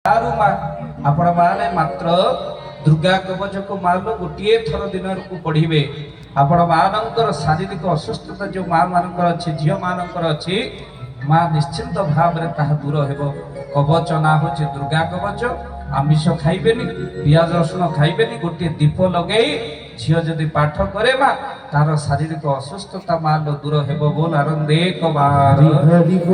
आपण माने मात्र दुर्गा कवच को मानो गोटे थर दिन को पढ़े आपण मानकर शारीरिक असुस्थता जो माँ मानकर अच्छी झी मानकर अच्छी माँ निश्चिंत भाव में ताहा दूर हेबो। कवच ना हूँ दुर्गा कवच। आमिष खाइबेनी, पियाज रसुण खाइबेनी, गोटे दीप लगे झील जदि पाठ करे माँ तार शारीरिक असुस्थता मान दूर हेबो बोल आनंदे कबार।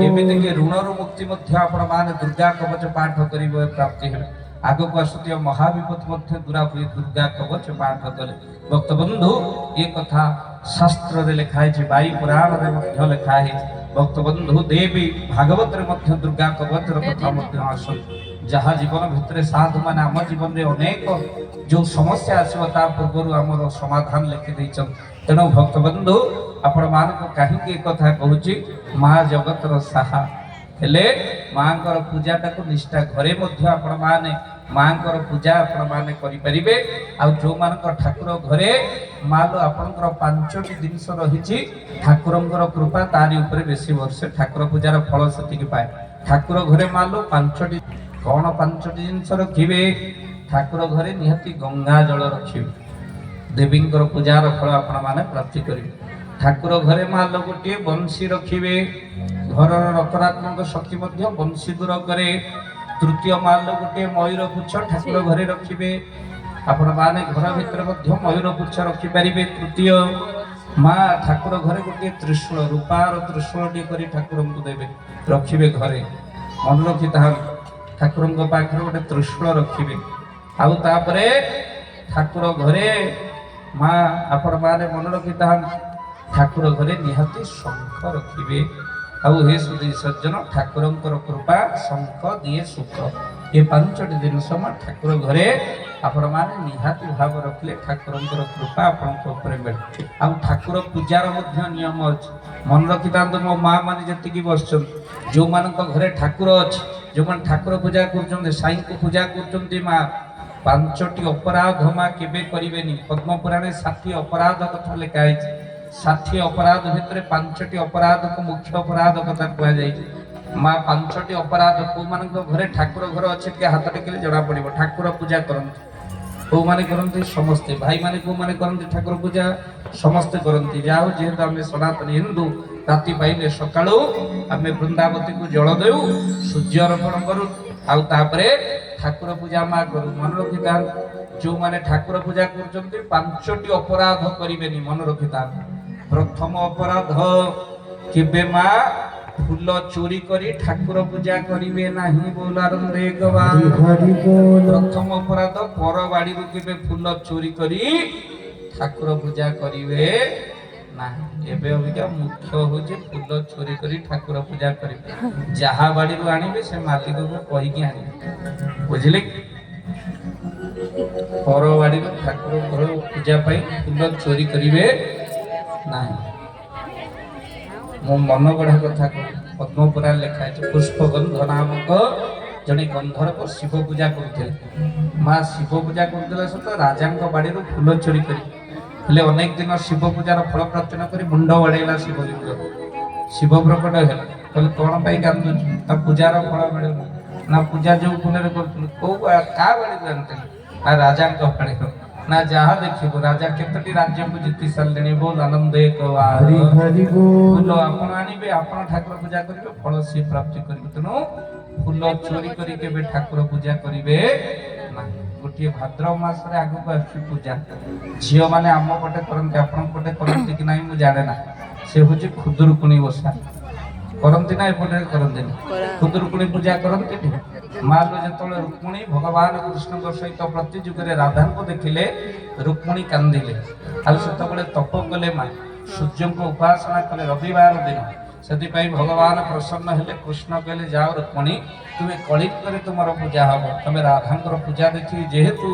एमितिके ऋणर मुक्ति मध्य आपण माने दुर्गा कवच पाठ करिबो प्राप्ति हेबे। आगक आसुथिबा महाविपद मध्य दूरा हुए दुर्गा कवच पाठ कले। भक्त बंधु ये कथा शास्त्र रे लिखा है, बाई पुराण रे मध्य लिखा है। भक्त बंधु देवी भागवत रे मध्य दुर्गा कवच रे कथा मध्य आसन जहाँ जीवन भितर साधु माने आम जीवन में अनेक जो समस्या आसो ता पूर्व आमर समाधान लिखि दैछन। तेणु भक्त बंधु आपण मान कहीं कथा कहूँ माँ जगतर साहा हेले माँ पूजाटा को निष्ठा घरे मध्य आपण माने माँ पूजा आपण माने करि परिबे। आ जो मान ठाकुर घरे मालो आपनकर 5टी जिनिस रही ठाकुरंकर कृपा तारी ऊपर बेसी वर्ष ठाकुर पूजार फल सेतिक पाए। ठाकुर घरे मालो 5टी कौन 5टी जिनिस रखिबे। ठाकुर घरे निहति गंगा जल रखिबे, देवींकर पूजार फल आपण माने प्राप्ति करिबे। ठाकुर घरे मालो गोटे बंशी रखिबे, घर नकारात्मक शक्ति मध्य बंशी दूर करे। तृतीय मालो गोटे मयूर पुच्छ ठाकुर घरे रखिबे, आपण माने घर भितर मध्य मयूर पुच्छ रखि परिबे। तृतीय माँ ठाकुर घरे गोटे त्रिशूल रूपार त्रिशूलटी करी ठाकुरंकु देबे रखिबे घरे। मन रखि ताहा ठाकुरंक पाखरे गोटे त्रिशूल रखिबे। आउ तापरे ठाकुर घरे माँ आपण माने मन रखि ताहा ठाकुर घरे निहाती शंख रखिबे। आउ हे सुधी सज्जन ठाकुरंकर कृपा शंख दिए सुख। ये 5टी जिनिस माँ ठाकुर घरे आपण माने निहाती भाव रखले ठाकुरंकर कृपा आपनक ऊपर मिले। आउ ठाकुर पूजार मध्य नियम अछि, मन रखि तांतो मो माँ माने जतिकी बसछन जो मानक घरे ठाकुर अछि, जो मान ठाकुर पूजा करछन साईं को पूजा करछन माँ 5टी अपराध माँ केबे करिवेनी। पद्म पुराणे 60 अपराध कथा लिखा है। 60 अपराध भितर 5टी अपराध को मुख्य अपराध कथा कह जाए। माँ 5टी अपराध को मान घरे ठाकुर घर अच्छे के हाथ टेकिले जना पड़ो। ठाकुर पूजा करते को माने करते समस्ते, भाई माने को माने करते ठाकुर पूजा समस्ते करते। जाओ जेहेतु आम सनातन हिंदू राति पाइले सकाळू आम वृंदावती को जल देऊ, सूर्य अर्पण करूँ, आउ तापरे ठाकुर पूजा माँ करूँ। मन रखि था जो माने ठाकुर पूजा करछन्ति 5टी अपराध करिवेनी। मन रखि था प्रथम अपराध केबे माँ फूल चोरी करी ठाकुर पूजा करिवे नाही। बोलारंदे गवार। प्रथम अपराध पर बाड़ी केबे फूल चोरी करी ठाकुर पूजा करिवे नाही। एबे अबिका मुख्य होजे फूल चोरी करी ठाकुर पूजा करिवे। जहा बाड़ी रो आनिबे से मालिक को कहि के आनिबे, बुझले। पर बाड़ी ठाकुर घर पूजा पाई फूल चोरी करिवे नाही। मो मन गढ़ा कथा पद्म पुराण लिखा है। पुष्पगंध नामक जने गंधर्व शिव पूजा करते। माँ शिव पूजा करते सत राजा बाड़ी फूल चोरी करी अनेक दिन शिव पूजार फल प्राप्त न कर मुंड बाड़ेला शिवलिंग। शिव प्रकट है कहले कौन पाई कांदुछु पूजार फल मिले ना। पूजा जो फूल कौ क्या बाड़ी जानते राजा बाड़ी ना जहाँ देखिए राजा केतटी राज्य को जीति सारे। बोल आनंदे फूल आपण आनिबे, आपण ठाकुर पूजा करिबे, फल सी प्राप्ति करिबे। तेणु फूल चोरी करी केबे ठाकुर पूजा करिबे ना। गोटे भाद्रव मास रे आगु को आछि पूजा झियो माने आम पटे करन्ते, आपण पटे करन्ते कि नाही मु जाने ना। से होछि खुदुरुकुणी ओषा करन्ते ना एपटे करन्ते ना। खुदुरुकुणी पूजा करन्ते माँ जो रुक्मिणी भगवान कृष्ण सहित प्रति जुगे राधा को देखिले रुक्मिणी कांदिले। आउ से तप कले माँ सूर्य को उपासना कले रविवार दिन। से भगवान प्रसन्न हेले। कृष्ण कहले जाओ रुक्मिणी तुम्हें कलिजुगे तुम पूजा हम, तुम राधा पूजा देखी जेहेतु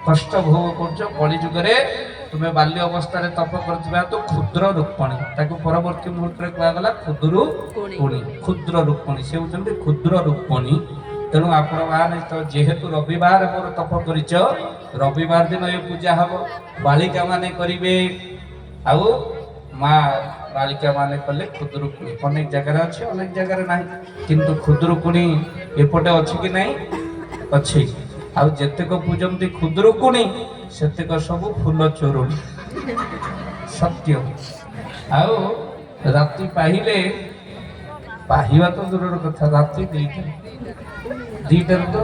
कष्ट भोग कर कलिजुगे तुम्हें बाल्य अवस्था तप कर तो क्षुद्र रुक्मिणी ताकू परवर्ती मुहूर्त में कहगला क्षुद्रुकुणी। क्षुद्र रुक्मिणी से होती क्षुद्र रुक्मिणी। तेणु आपण माने तो जेहेतु रविवार मोर तप करिच रविवार दिन ये पूजा हम। बालिका माने करिवे आउ माँ बालिका माने कले खुदुरुकुणी। अनेक जगह अच्छे अनेक जगह ना, किंतु खुदुरुकुणी एपटे अच्छी कि नहीं ଅଛି। ଆଉ ଯେତେକ ପୂଜନ୍ତି ଖୁଦୁରୁକୁଣୀ ସେତେକ ସବୁ ଫୁଲ ଚୋରୁଣୀ ସତ୍ୟ। ଆଉ ରାତି ପାହିଲେ, ପାହିବା ତ ଦୂରର କଥା, ରାତି ଦିଟାରୁ ତ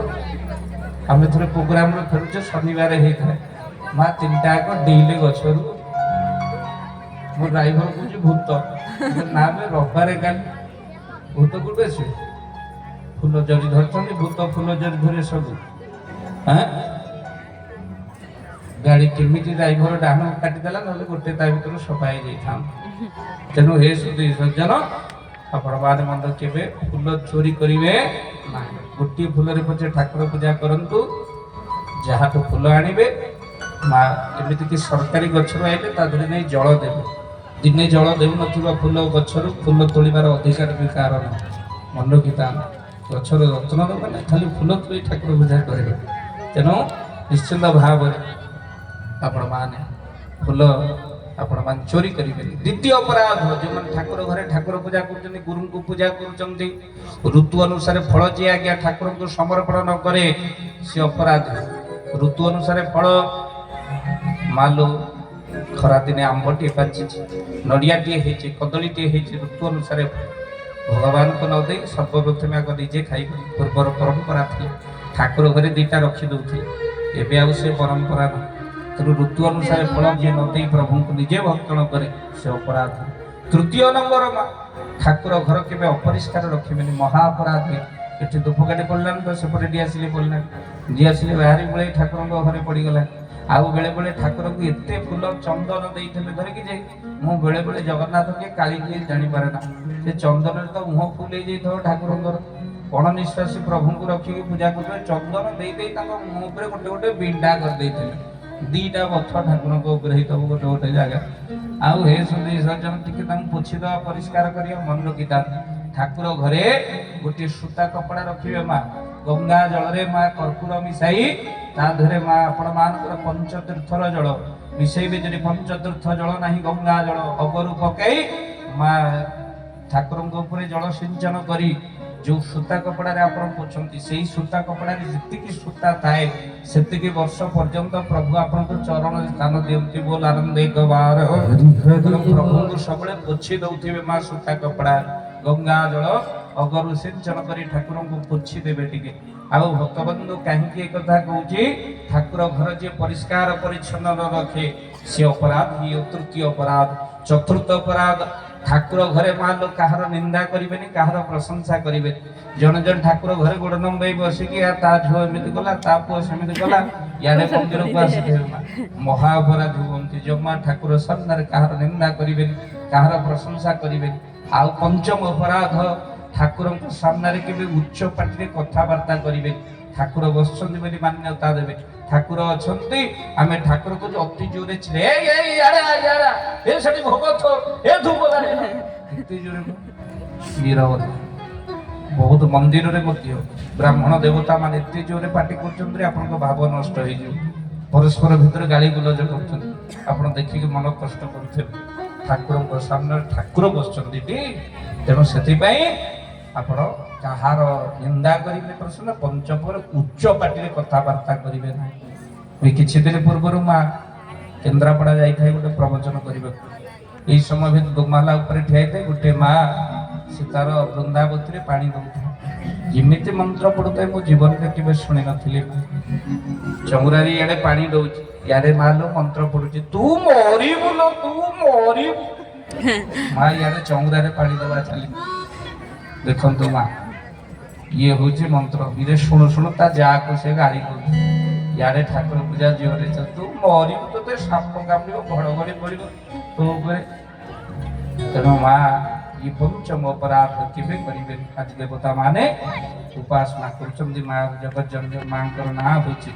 ଆମେ ଥରେ ପ୍ରୋଗ୍ରାମରେ ଫେରୁଛେ, ଶନିବାର ହେଇଥାଏ, ମା 3ଟା ଯାକ ଡେଇଁଲେ ଗଛରୁ। ମୋ ଡ୍ରାଇଭର କହୁଛି ଭୂତ, ନା ଆମେ ରବିବାରେ କାଲି ଭୂତ କୋଉଠି ଆସିବେ? ଫୁଲ ଜରି ଧରିଛନ୍ତି, ଭୂତ ଫୁଲ ଜରି ଧରେ ସବୁ। ଗାଡି କେମିତି ଡ୍ରାଇଭର ଡାହାଣ କାଟିଦେଲା, ନହେଲେ ଗୋଟେ ତା ଭିତରୁ ସଫା ହେଇଯାଇଥାନ୍ତା। ତେଣୁ ହେ ସୁଧୀ ସଜ୍ଜନ, ଆପଣ ମାନେ ମନ୍ଦ କେବେ ଫୁଲ ଚୋରି କରିବେ ନାହିଁ। ଗୋଟିଏ ଫୁଲରେ ପଛେ ଠାକୁର ପୂଜା କରନ୍ତୁ, ଯାହାଠୁ ଫୁଲ ଆଣିବେ ମା ଏମିତିକି ସରକାରୀ ଗଛରୁ ଆଇଲେ ତା ଦେହରେ ନେଇ ଜଳ ଦେବେ। ଦିନେ ଜଳ ଦେଉନଥିବା ଫୁଲ ଗଛରୁ ଫୁଲ ତୋଳିବାର ଅଧିକାର ବି କାହାର ନାହିଁ। ମନ ରଖିଥା, ଗଛର ଯତ୍ନ ଦେବେ ନା ଖାଲି ଫୁଲ ତୋଳି ଠାକୁର ପୂଜା କରିବେ। ତେଣୁ ନିଶ୍ଚିନ୍ତ ଭାବରେ ଆପଣ ମାନେ ଫୁଲ ଆପଣ ମାନେ ଚୋରି କରିବେନି। ଦ୍ୱିତୀୟ ଅପରାଧ, ଯେଉଁମାନେ ଠାକୁର ଘରେ ଠାକୁର ପୂଜା କରୁଛନ୍ତି, ଗୁରୁଙ୍କୁ ପୂଜା କରୁଛନ୍ତି, ଋତୁ ଅନୁସାରେ ଫଳ ଯିଏ ଆଜ୍ଞା ଠାକୁରଙ୍କୁ ସମର୍ପଣ ନ କରେ ସେ ଅପରାଧ। ଋତୁ ଅନୁସାରେ ଫଳ, ମାଲୋ ଖରାଦିନେ ଆମ୍ବଟିଏ ପାଚିଛି, ନଡ଼ିଆଟିଏ ହେଇଛି, କଦଳୀଟିଏ ହେଇଛି, ଋତୁ ଅନୁସାରେ ଭଗବାନଙ୍କୁ ନ ଦେଇ ସର୍ବପ୍ରଥମେ ଆଗ ନିଜେ ଖାଇବେ। ପୂର୍ବର ପରମ୍ପରା ଥିଲା, ଠାକୁର ଘରେ 2ଟା ରଖି ଦେଉଥିଲେ, ଏବେ ଆଉ ସେ ପରମ୍ପରା ନାହିଁ। ତେଣୁ ଋତୁ ଅନୁସାରେ ଫଳ ଯିଏ ନ ଦେଇ ପ୍ରଭୁଙ୍କୁ ନିଜେ ଭକ୍ଷଣ କରେ ସେ ଅପରାଧ। ତୃତୀୟ ନମ୍ବର, ଠାକୁର ଘର କେବେ ଅପରିଷ୍କାର ରଖିବେନି, ମହା ଅପରାଧ। ଏଠି ଧୂପକାଠି ପଡ଼ିଲାନି ତ ସେପଟେ ଡିଆସିଲି ପଡ଼ିଲାନି, ଡିଆସିଲି ବାହାରି ପଳେଇ ଠାକୁରଙ୍କ ଘରେ ପଡ଼ିଗଲା। ଆଉ ବେଳେବେଳେ ଠାକୁରଙ୍କୁ ଏତେ ଫୁଲ ଚନ୍ଦନ ଦେଇଥିଲେ ଧରିକି ଯେ ମୁଁ ବେଳେବେଳେ ଜଗନ୍ନାଥকে କାଳି କିଏ ଜାଣିପାରେ ନା, ସେ ଚନ୍ଦନରେ ତ ମୁହଁ ଫୁଲ ହେଇଯାଇଥିବ ଠାକୁରଙ୍କର। ଅଣନିଶ୍ୱାସୀ ପ୍ରଭୁଙ୍କୁ ରଖିକି ପୂଜା କରୁଥିଲେ, ଚନ୍ଦନ ଦେଇ ଦେଇ ତାଙ୍କ ମୁହଁ ଉପରେ ଗୋଟେ ଗୋଟେ ବିଣ୍ଡା କରିଦେଇଥିଲେ। 2ଟା ବଥ ଠାକୁରଙ୍କ ଉପରେ ହେଇଥିବ ଗୋଟେ ଗୋଟେ ଜାଗା। ଆଉ ହେ ସୁଧୀ ସଜ୍ଜନ, ଟିକେ ତାଙ୍କୁ ପୋଛିଦେବା, ପରିଷ୍କାର କରିବା। ମନେ ରଖିଥା, ଠାକୁର ଘରେ ଗୋଟିଏ ସୂତା କପଡ଼ା ରଖିବେ ମା, ଗଙ୍ଗା ଜଳରେ ମା କର୍ପୂର ମିଶାଇ ତା ଦେହରେ ମା ଆପଣ ମାନଙ୍କର ପଞ୍ଚତୀର୍ଥର ଜଳ ମିଶାଇବେ। ଯଦି ପଞ୍ଚତୀର୍ଥ ଜଳ ନାହିଁ, ଗଙ୍ଗା ଜଳ ଅଗରୁ ପକାଇ ମା ଠାକୁରଙ୍କ ଉପରେ ଜଳ ସିଞ୍ଚନ କରି ଯୋଉ ସୂତା କପଡ଼ାରେ ଆପଣ ପୋଛନ୍ତି, ସେଇ ସୂତା କପଡ଼ାରେ ଯେତିକି ସୂତା ଥାଏ ସେତିକି ବର୍ଷ ପର୍ଯ୍ୟନ୍ତ ପ୍ରଭୁ ଆପଣଙ୍କ ଚରଣରେ ସ୍ଥାନ ଦିଅନ୍ତି। ବୋଲ ଆନନ୍ଦ ଏକ ବାର। ପ୍ରଭୁଙ୍କୁ ସବୁବେଳେ ପୋଛି ଦଉଥିବେ ମା ସୂତା କପଡ଼ା, ଗଙ୍ଗା ଜଳ ଅଗରୁ ସିଞ୍ଚନ କରି ଠାକୁରଙ୍କୁ ପୋଛି ଦେବେ ଟିକେ। ଆଉ ଭକ୍ତବନ୍ଧୁ କାହିଁକି ଏ କଥା କହୁଛି, ଠାକୁର ଘର ଯିଏ ପରିଷ୍କାର ପରିଚ୍ଛନ୍ନ ନ ରଖେ ସେ ଅପରାଧ। ଇଏ ତୃତୀୟ ଅପରାଧ। ଚତୁର୍ଥ ଅପରାଧ, ଠାକୁର ଘରେ ମାଲ କାହାର ନିନ୍ଦା କରିବେନି, କାହାର ପ୍ରଶଂସା କରିବେନି। ଜଣେ ଜଣେ ଠାକୁର ଘରେ ଗୋଡ଼ ନମ୍ବେଇ ବସିକି ତା ଝିଅ ଏମିତି କଲା, ତା ପୁଅ ସେମିତି କଲା, ଇଆଡେ ମନ୍ଦିରକୁ ଆସିଥିବେ ମହା ଅପରାଧୀ ହୁଅନ୍ତି। ଜମା ଠାକୁର ସାମ୍ନାରେ କାହାର ନିନ୍ଦା କରିବେନି, କାହାର ପ୍ରଶଂସା କରିବେନି। ଆଉ ପଞ୍ଚମ ଅପରାଧ, ଠାକୁରଙ୍କ ସାମ୍ନାରେ କେବେ ଉଚ୍ଚ ପାଟିରେ କଥାବାର୍ତ୍ତା କରିବେନି। ଠାକୁର ବସିଛନ୍ତି ବୋଲି ମାନ୍ୟତା ଦେବେ। ଠାକୁର ଅଛନ୍ତି, ଆମେ ଠାକୁରକୁ ଅତି ଜୋରେ ଚିଲେ ଏ ସେଠି ଭୋଗ ଥୋ, ଏ ଧୂପ ଏତେ ଜୋରେ ନିରବତା। ବହୁତ ମନ୍ଦିରରେ ମଧ୍ୟ ବ୍ରାହ୍ମଣ ଦେବତା ମାନେ ଏତେ ଜୋରେ ପାଟି କରୁଛନ୍ତି, ଆପଣଙ୍କ ଭାବ ନଷ୍ଟ ହେଇଯିବ। ପରସ୍ପର ଭିତରେ ଗାଳି ଗୁଲଜ କରୁଛନ୍ତି, ଆପଣ ଦେଖିକି ମନ କଷ୍ଟ କରୁଥିବେ। ଠାକୁରଙ୍କ ସାମ୍ନାରେ ଠାକୁର ବସିଛନ୍ତି ଟି, ତେଣୁ ସେଥିପାଇଁ ଆପଣ କାହାର ନିନ୍ଦା କରିବେ ପ୍ରଶ୍ନ। ପଞ୍ଚମରେ ଉଚ୍ଚ ପାଟିରେ କଥାବାର୍ତ୍ତା କରିବେ ନାହିଁ। କିଛି ଦିନ ପୂର୍ବରୁ ମା କେନ୍ଦ୍ରାପଡ଼ା ଯାଇଥାଏ ଗୋଟେ ପ୍ରବଚନ କରିବାକୁ। ଏଇ ସମୟ ଭିତରେ ଦୁମାଲା ଉପରେ ଠିଆ ହେଇଥାଏ, ଗୋଟେ ମା ସେ ତାର ବୃନ୍ଦାବତୀରେ ପାଣି ଦଉଥାଏ। ଯେମିତି ମନ୍ତ୍ର ପଡୁଥାଏ ମୁଁ ଜୀବନରେ କେବେ ଶୁଣି ନଥିଲି। ଚଉରାରେ ଇଆଡେ ପାଣି ଦଉଛି, ଇଆଡେ ମା ଲୋ ମନ୍ତ୍ର ପଡୁଛି, ତୁ ମରିବୁ ଲୋ ତୁ ମରିବୁ। ମା ଇଆଡେ ଚଉରାରେ ପାଣି ଦବା ଚାଲି। ଦେଖନ୍ତୁ ମା, ଇଏ ହଉଛି ମନ୍ତ୍ର। ଇଏ ଶୁଣୁ ଶୁଣୁ ତା ଯାହାକୁ ସେ ଗାଳି କରୁଛି। ଇଆଡେ ଠାକୁର ପୂଜା ଜୋରରେ ଚାଲ, ତୁ ମରିବୁ, ତୋତେ ସାପ କାମୁଡ଼ିବ, ଘଡଘଡି ପଡିବ ତୋ ଉପରେ। ତେଣୁ ମା ये पंचम अपराध केवे करिवे। आज देवता माने उपासना करछन्ति मां जगत जननी मांकर ना होछि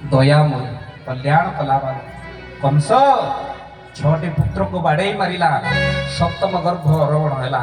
दयामय कल्याण कलावा। कंस 6 पुत्र को बाड़े मारिला, सप्तम गर्भ हरण हैला,